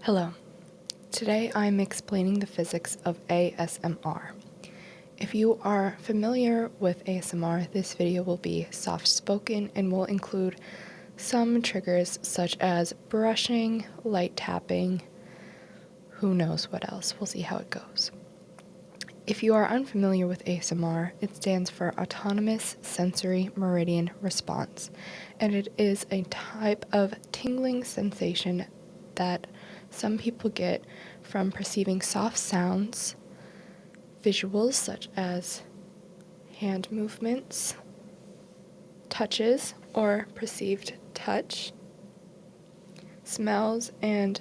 Hello. Today I'm explaining the physics of ASMR. If you are familiar with ASMR, this video will be soft-spoken and will include some triggers such as brushing, light tapping, who knows what else. We'll see how it goes. If you are unfamiliar with ASMR, it stands for Autonomous Sensory Meridian Response, and it is a type of tingling sensation that some people get from perceiving soft sounds, visuals such as hand movements, touches or perceived touch, smells, and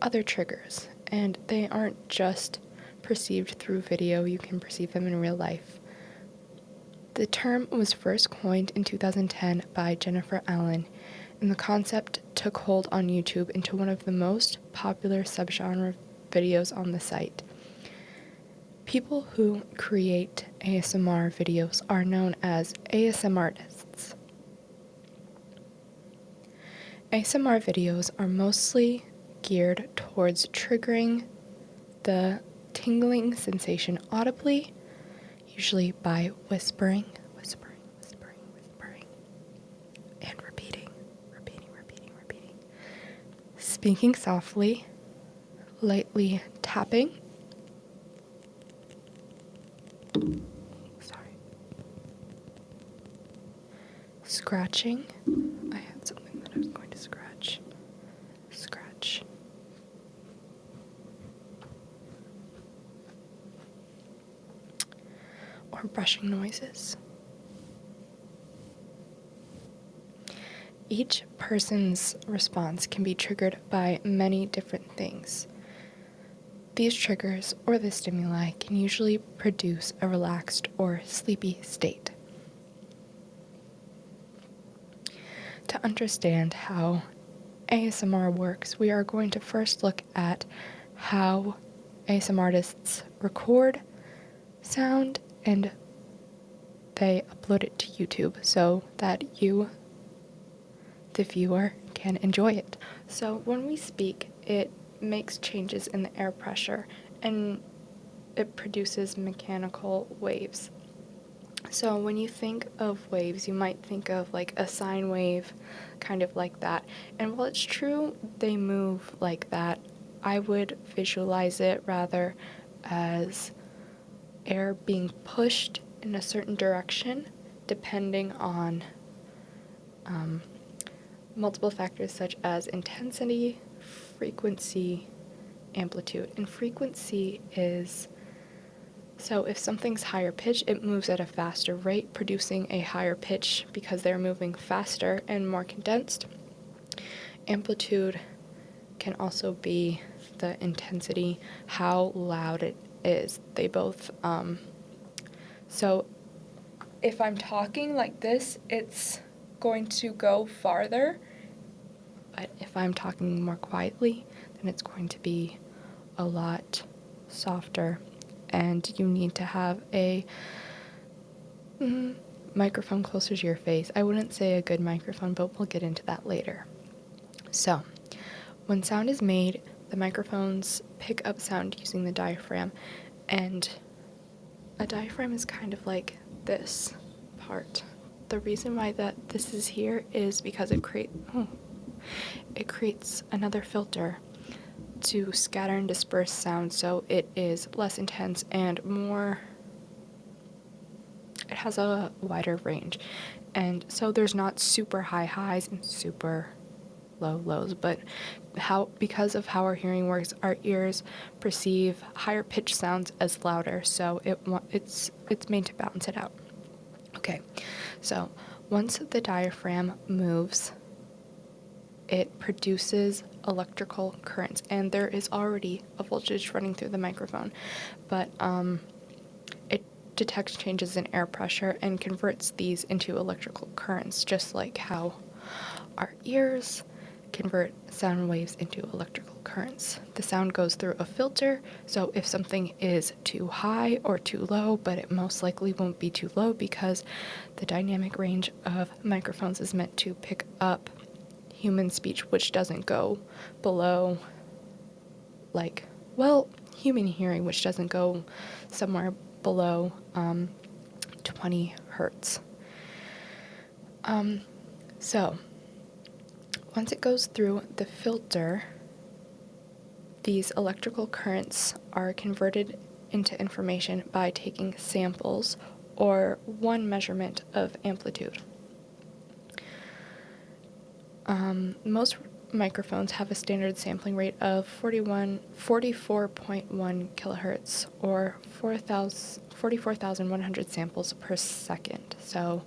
other triggers. And they aren't just perceived through video, you can perceive them in real life. The term was first coined in 2010 by Jennifer Allen, and the concept took hold on YouTube into one of the most popular subgenre videos on the site. People who create ASMR videos are known as ASMR artists. ASMR videos are mostly geared towards triggering the tingling sensation audibly, usually by whispering, and repeating. Speaking softly, lightly tapping, scratching. I had something that I was going to scratch. Or brushing noises. Each person's response can be triggered by many different things. These triggers or the stimuli can usually produce a relaxed or sleepy state. To understand how ASMR works, we are going to first look at how ASMR artists record sound and they upload it to YouTube so that you, the viewer, can enjoy it. So when we speak, it makes changes in the air pressure and it produces mechanical waves. So when you think of waves, you might think of like a sine wave, kind of like that. And while it's true they move like that, I would visualize it rather as air being pushed in a certain direction depending on multiple factors such as intensity, frequency, amplitude. And frequency is, so if something's higher pitch, it moves at a faster rate, producing a higher pitch because they're moving faster and more condensed. Amplitude can also be the intensity, how loud it is. They both, so if I'm talking like this, it's going to go farther, but if I'm talking more quietly, then it's going to be a lot softer, and you need to have a microphone closer to your face. I wouldn't say a good microphone, but we'll get into that later. So, when sound is made, the microphones pick up sound using the diaphragm, and a diaphragm is kind of like this part. The reason why that this is here is because it creates another filter to scatter and disperse sound, so it is less intense and more, it has a wider range. And so there's not super high highs and super low lows, but because of how our hearing works, our ears perceive higher pitched sounds as louder, so it's made to balance it out. Okay, so once the diaphragm moves, it produces electrical currents, and there is already a voltage running through the microphone, but it detects changes in air pressure and converts these into electrical currents, just like how our ears convert sound waves into electrical currents. The sound goes through a filter, so if something is too high or too low, but it most likely won't be too low because the dynamic range of microphones is meant to pick up human speech, which doesn't go below like, well, human hearing, which doesn't go somewhere below 20 hertz. So once it goes through the filter, these electrical currents are converted into information by taking samples or one measurement of amplitude. Most microphones have a standard sampling rate of 44.1 kilohertz, or 44,100 samples per second. So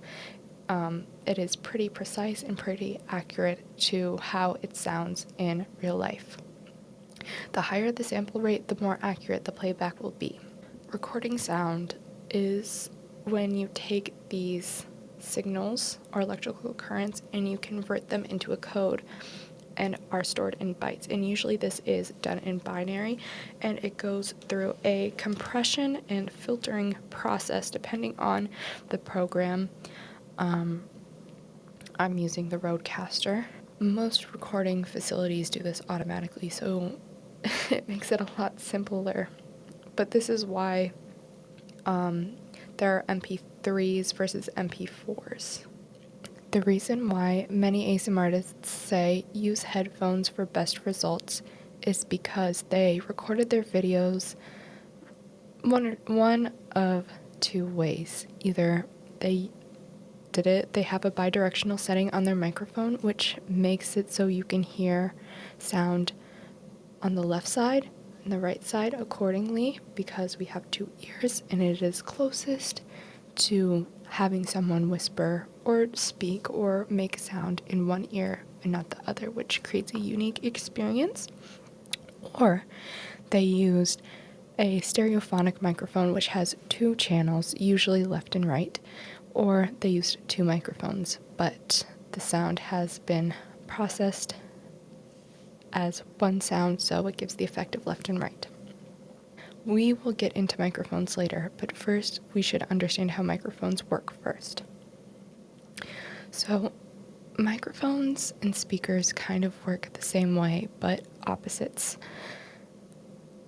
it is pretty precise and pretty accurate to how it sounds in real life. The higher the sample rate, the more accurate the playback will be. Recording sound is when you take these signals or electrical currents and you convert them into a code and are stored in bytes. And usually this is done in binary, and it goes through a compression and filtering process depending on the program. I'm using the Rodecaster. Most recording facilities do this automatically, so it makes it a lot simpler. But this is why there are MP3s versus MP4s. The reason why many ASMR artists say use headphones for best results is because they recorded their videos one of two ways. Either they have a bidirectional setting on their microphone, which makes it so you can hear sound on the left side and the right side accordingly, because we have two ears and it is closest to having someone whisper or speak or make sound in one ear and not the other, which creates a unique experience. Or they used a stereophonic microphone which has two channels, usually left and right, or they used two microphones, but the sound has been processed as one sound, so it gives the effect of left and right. We will get into microphones later, but first we should understand how microphones work first. So, microphones and speakers kind of work the same way, but opposites.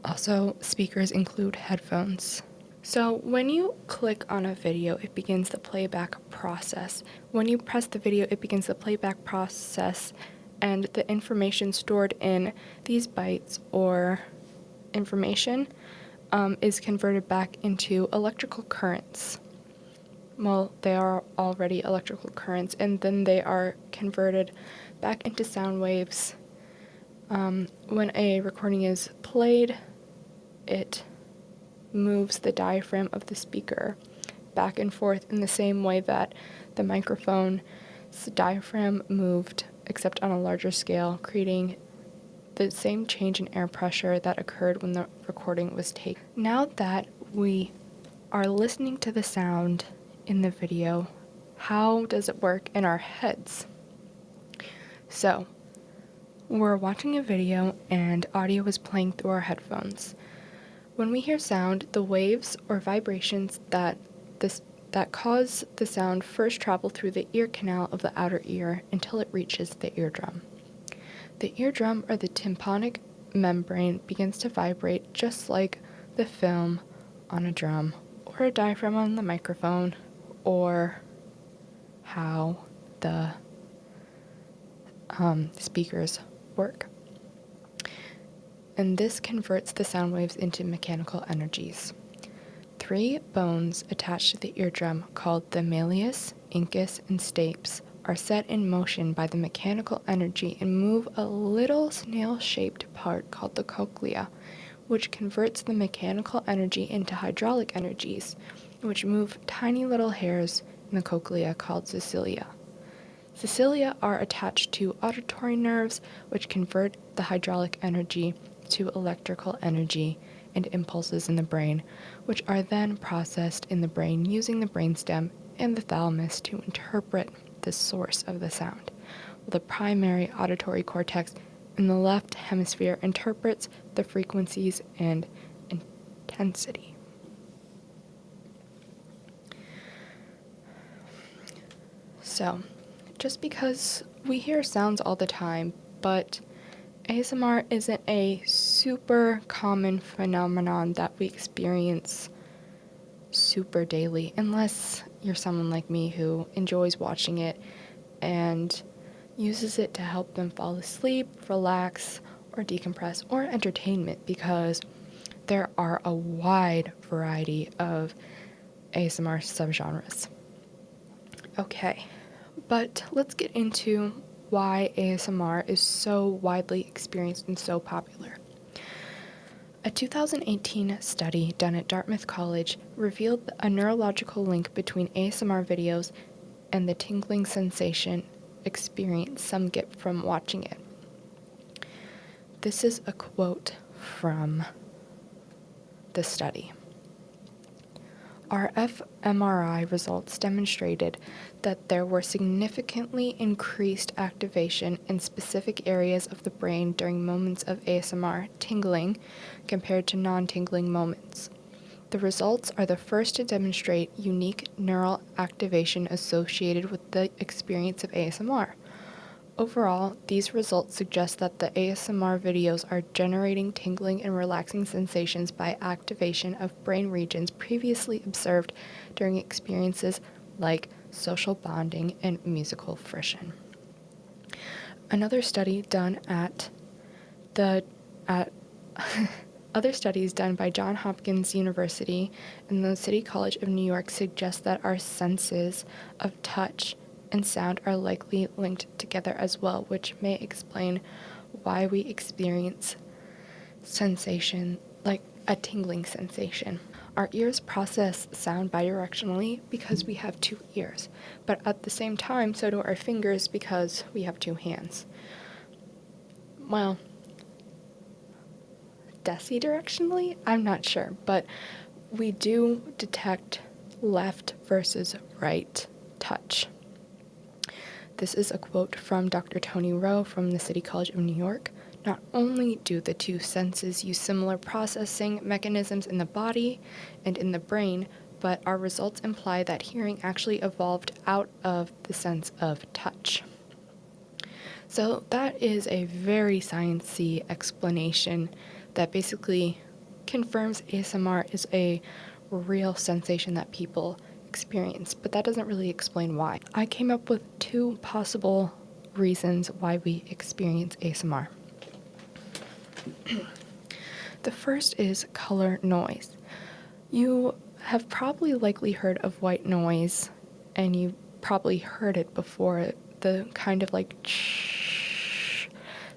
Also, speakers include headphones. So, when you click on a video, it begins the playback process. When you press the video, it begins the playback process, and the information stored in these bytes or information is converted back into electrical currents. Well, they are already electrical currents, and then they are converted back into sound waves. When a recording is played, it moves the diaphragm of the speaker back and forth in the same way that the microphone's diaphragm moved, except on a larger scale, creating the same change in air pressure that occurred when the recording was taken. Now that we are listening to the sound in the video, how does it work in our heads? So, we're watching a video and audio is playing through our headphones. When we hear sound, the waves or vibrations that cause the sound first travel through the ear canal of the outer ear until it reaches the eardrum. The eardrum, or the tympanic membrane, begins to vibrate just like the film on a drum, or a diaphragm on the microphone, or how the speakers work. And this converts the sound waves into mechanical energies. 3 bones attached to the eardrum, called the malleus, incus, and stapes, are set in motion by the mechanical energy and move a little snail-shaped part called the cochlea, which converts the mechanical energy into hydraulic energies, which move tiny little hairs in the cochlea called cilia. Cilia are attached to auditory nerves, which convert the hydraulic energy to electrical energy and impulses in the brain, which are then processed in the brain using the brainstem and the thalamus to interpret the source of the sound. The primary auditory cortex in the left hemisphere interprets the frequencies and intensity. So, just because we hear sounds all the time, but ASMR isn't a super common phenomenon that we experience super daily, unless you're someone like me who enjoys watching it and uses it to help them fall asleep, relax, or decompress, or entertainment, because there are a wide variety of ASMR subgenres. Okay, but let's get into why ASMR is so widely experienced and so popular. A 2018 study done at Dartmouth College revealed a neurological link between ASMR videos and the tingling sensation experience some get from watching it. This is a quote from the study. Our fMRI results demonstrated that there were significantly increased activation in specific areas of the brain during moments of ASMR tingling compared to non-tingling moments. The results are the first to demonstrate unique neural activation associated with the experience of ASMR. Overall, these results suggest that the ASMR videos are generating tingling and relaxing sensations by activation of brain regions previously observed during experiences like social bonding and musical friction. Other studies done by Johns Hopkins University and the City College of New York suggest that our senses of touch and sound are likely linked together as well, which may explain why we experience sensation like a tingling sensation. Our ears process sound bidirectionally because we have two ears, but at the same time, so do our fingers because we have two hands. Well, decidirectionally? I'm not sure, but we do detect left versus right touch. This is a quote from Dr. Tony Rowe from the City College of New York. Not only do the two senses use similar processing mechanisms in the body and in the brain, but our results imply that hearing actually evolved out of the sense of touch. So that is a very sciencey explanation that basically confirms ASMR is a real sensation that people experience, but that doesn't really explain why. I came up with two possible reasons why we experience ASMR. The first is color noise. You have probably likely heard of white noise, and you probably heard it before, the kind of like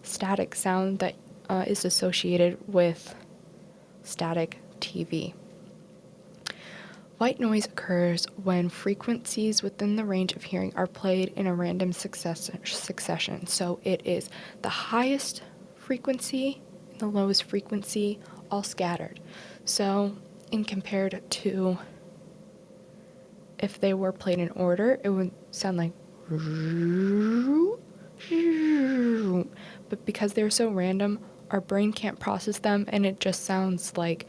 static sound that is associated with static TV. White noise occurs when frequencies within the range of hearing are played in a random succession. So it is the highest frequency and the lowest frequency all scattered. So in compared to if they were played in order, it would sound like, but because they're so random, our brain can't process them and it just sounds like,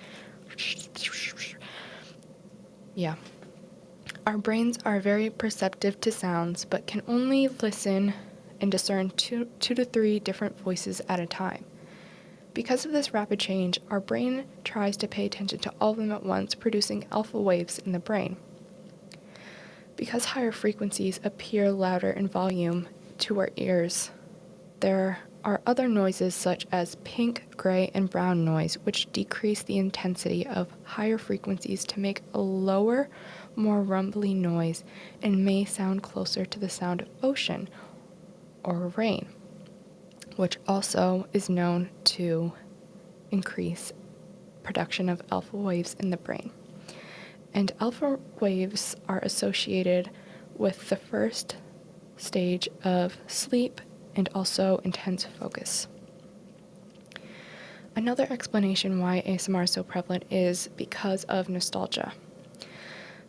yeah. Our brains are very perceptive to sounds, but can only listen and discern two to three different voices at a time. Because of this rapid change, our brain tries to pay attention to all of them at once, producing alpha waves in the brain. Because higher frequencies appear louder in volume to our ears, there are other noises such as pink, gray, and brown noise, which decrease the intensity of higher frequencies to make a lower, more rumbly noise and may sound closer to the sound of ocean or rain, which also is known to increase production of alpha waves in the brain. And alpha waves are associated with the first stage of sleep and also intense focus. Another explanation why ASMR is so prevalent is because of nostalgia.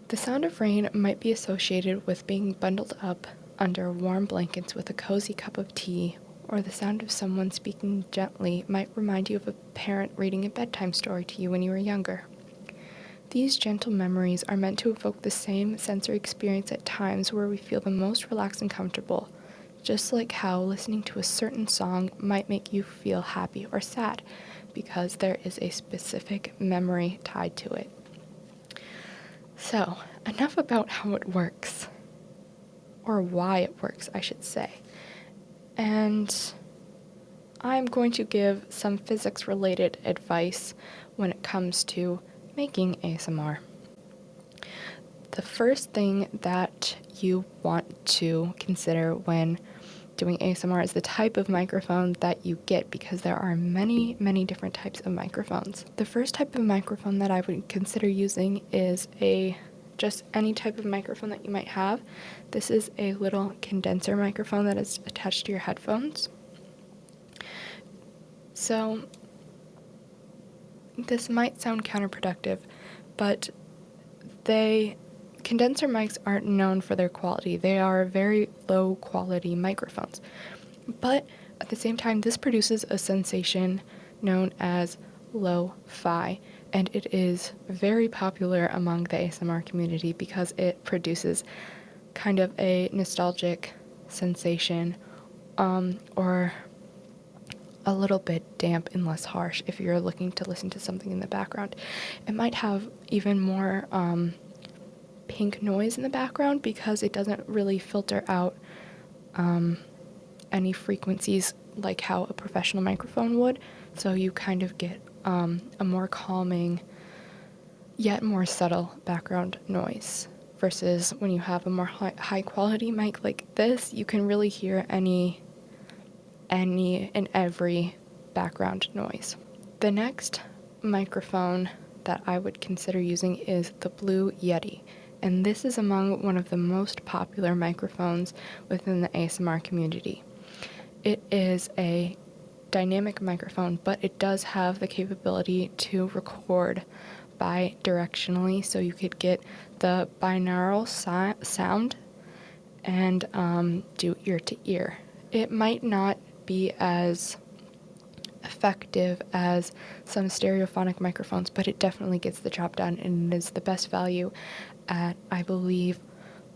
The sound of rain might be associated with being bundled up under warm blankets with a cozy cup of tea, or the sound of someone speaking gently might remind you of a parent reading a bedtime story to you when you were younger. These gentle memories are meant to evoke the same sensory experience at times where we feel the most relaxed and comfortable, just like how listening to a certain song might make you feel happy or sad, because there is a specific memory tied to it. So, enough about how it works, or why it works, I should say. And I'm going to give some physics-related advice when it comes to making ASMR. The first thing that you want to consider when doing ASMR is the type of microphone that you get, because there are many, many different types of microphones. The first type of microphone that I would consider using is just any type of microphone that you might have. This is a little condenser microphone that is attached to your headphones. So this might sound counterproductive, but condenser mics aren't known for their quality. They are very low quality microphones. But at the same time, this produces a sensation known as lo-fi, and it is very popular among the ASMR community because it produces kind of a nostalgic sensation, or a little bit damp and less harsh if you're looking to listen to something in the background. It might have even more pink noise in the background because it doesn't really filter out any frequencies like how a professional microphone would. So you kind of get a more calming, yet more subtle background noise. Versus when you have a more high quality mic like this, you can really hear any and every background noise. The next microphone that I would consider using is the Blue Yeti, and this is among one of the most popular microphones within the ASMR community. It is a dynamic microphone, but it does have the capability to record bi-directionally, so you could get the binaural sound and do ear to ear. It might not be as effective as some stereophonic microphones, but it definitely gets the job done, and it is the best value at, I believe,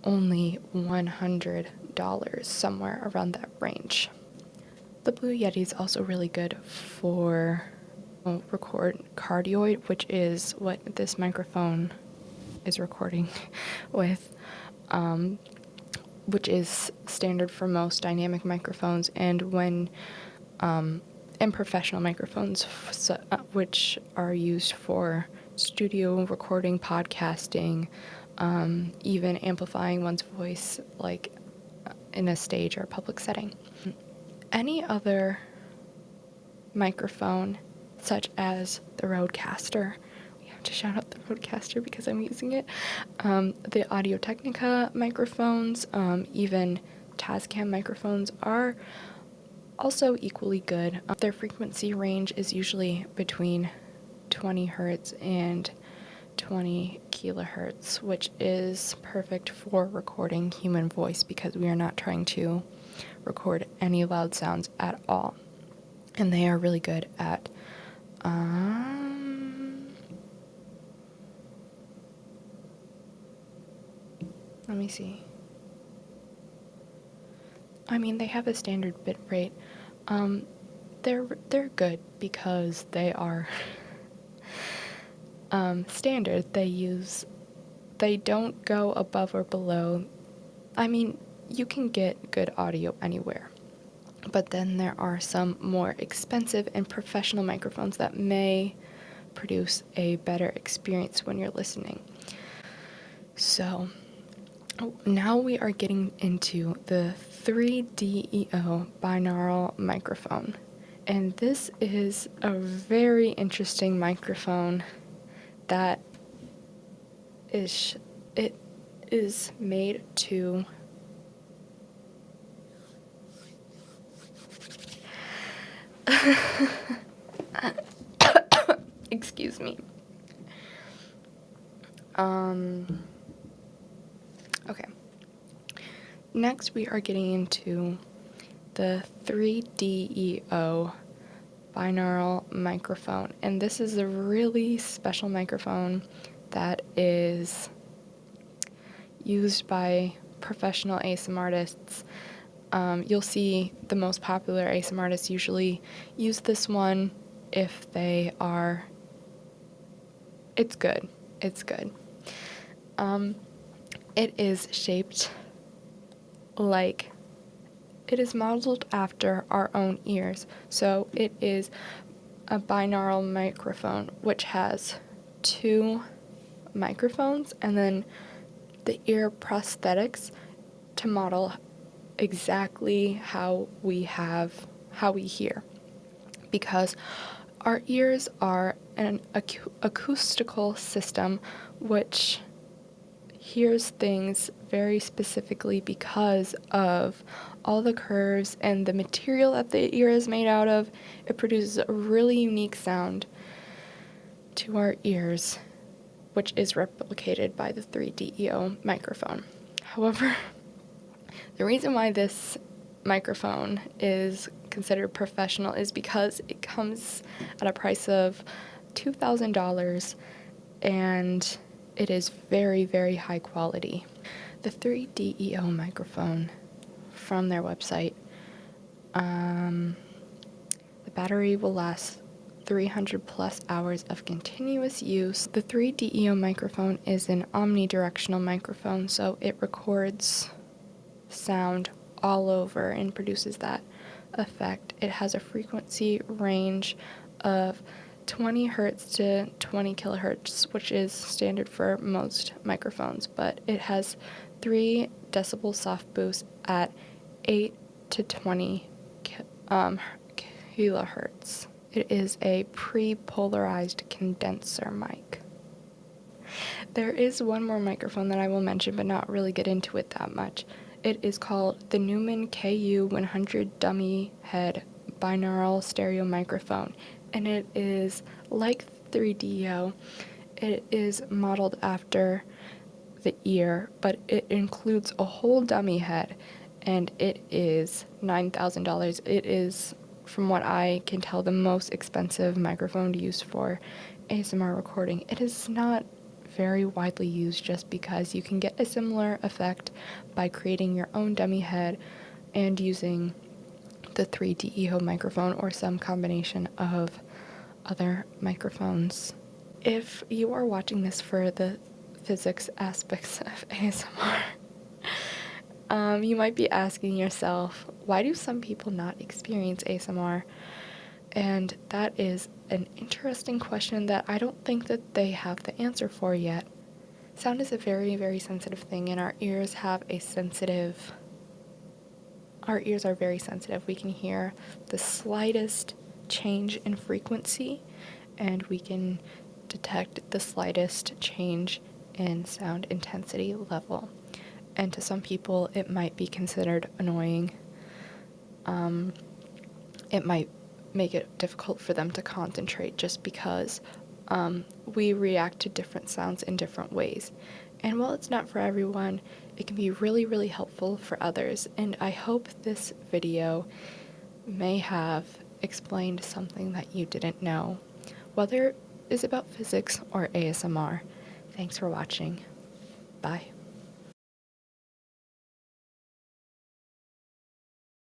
only $100, somewhere around that range. The Blue Yeti is also really good for record cardioid, which is what this microphone is recording with, which is standard for most dynamic microphones, and when and professional microphones, which are used for studio recording, podcasting, even amplifying one's voice like in a stage or public setting. Any other microphone, such as the Rodecaster, we have to shout out the Rodecaster because I'm using it, the Audio-Technica microphones, even Tascam microphones are also equally good. Their frequency range is usually between 20 hertz and 20 kilohertz, which is perfect for recording human voice because we are not trying to record any loud sounds at all. And they are really good at let me see. I mean, they have a standard bit rate. They're good because they are standard. They don't go above or below. I mean, you can get good audio anywhere. But then there are some more expensive and professional microphones that may produce a better experience when you're listening. So now we are getting into the 3DEO binaural microphone. And this is a very interesting microphone that is made to excuse me. Okay. Next, we are getting into the 3DEO binaural microphone, and this is a really special microphone that is used by professional ASMR artists You'll see the most popular ASMR artists usually use this one if they are. It's good. It's good. It is shaped like, it is modeled after our own ears. So it is a binaural microphone, which has two microphones and then the ear prosthetics to model exactly how we hear, because our ears are an acoustical system which hears things very specifically because of all the curves and the material that the ear is made out of. It produces a really unique sound to our ears, which is replicated by the 3DEO microphone. However, the reason why this microphone is considered professional is because it comes at a price of $2,000 and it is very, very high quality. The 3DEO microphone from their website, the battery will last 300 plus hours of continuous use. The 3DEO microphone is an omnidirectional microphone, so it records sound all over and produces that effect. It has a frequency range of 20 hertz to 20 kilohertz, which is standard for most microphones, but it has 3 decibel soft boost at 8 to 20 kilohertz. It is a pre-polarized condenser mic. There is one more microphone that I will mention, but not really get into it that much. It is called the Neumann KU100 Dummy Head Binaural Stereo Microphone, and it is like 3DO. It is modeled after the ear, but it includes a whole dummy head, and it is $9,000. It is, from what I can tell, the most expensive microphone to use for ASMR recording. It is not very widely used just because you can get a similar effect by creating your own dummy head and using the 3DEO microphone or some combination of other microphones. If you are watching this for the physics aspects of ASMR, you might be asking yourself, why do some people not experience ASMR? And that is an interesting question that I don't think that they have the answer for yet. Sound is a very, very sensitive thing, and our ears are very sensitive. We can hear the slightest change in frequency, and we can detect the slightest change in sound intensity level. And to some people, it might be considered annoying. It might make it difficult for them to concentrate just because we react to different sounds in different ways. And while it's not for everyone, it can be really, really helpful for others. And I hope this video may have explained something that you didn't know, whether it's about physics or ASMR. Thanks for watching. Bye.